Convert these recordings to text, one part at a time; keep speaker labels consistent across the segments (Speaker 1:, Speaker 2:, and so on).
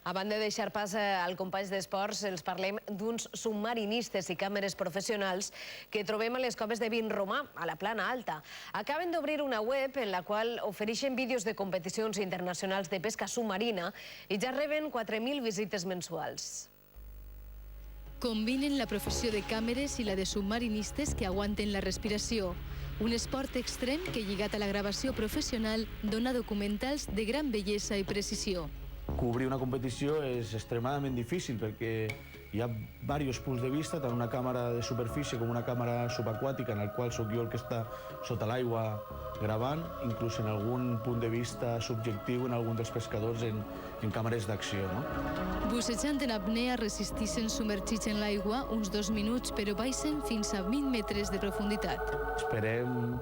Speaker 1: A banda de deixar pas al company d'esports, els parlem d'uns submarinistes i càmeres professionals que trobem a les coves de Vinromà, a la Plana Alta. Acaben d'obrir una web en la qual ofereixen vídeos de competicions internacionals de pesca submarina i ja reben 4.000 visites mensuals.
Speaker 2: Combinen la professió de càmeres i la de submarinistes que aguanten la respiració. Un esport extrem que, lligat a la gravació professional, dona documentals de gran bellesa i precisió.
Speaker 3: Cobrir una competició és extremadament difícil perquè hi ha diversos punts de vista, tant una càmera de superfície com una càmera subaquàtica en el qual sóc jo el que està sota l'aigua gravant, inclús en algun punt de vista subjectiu en algun dels pescadors en càmeres d'acció.
Speaker 2: Bussejant en apnea resistixen submergits en l'aigua uns 2 minuts, però baixen fins a 20 metres de profunditat.
Speaker 3: Esperem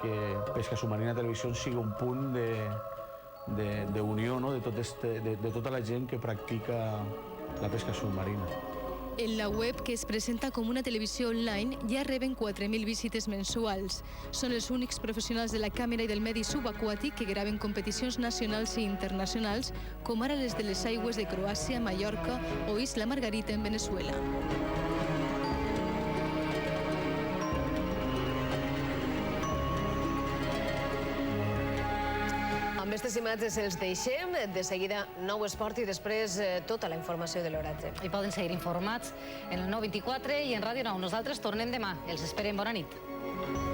Speaker 3: que Pesca Submarina Televisió sigui un punt d'unió de tota la gent que practica la pesca submarina.
Speaker 2: En la web, que es presenta com una televisió online, ja reben 4.000 visites mensuals. Són els únics professionals de la càmera i del medi subaquàtic que graven competicions nacionals i internacionals, com ara les de les aigües de Croàcia, Mallorca o Isla Margarita en Venezuela.
Speaker 1: Amb aquestes imatges els deixem. De seguida, nou esport i després tota la informació de l'oratge.
Speaker 4: I poden seguir informats en el 924 i en Ràdio 9. Nosaltres tornem demà. Els esperem. Bona nit.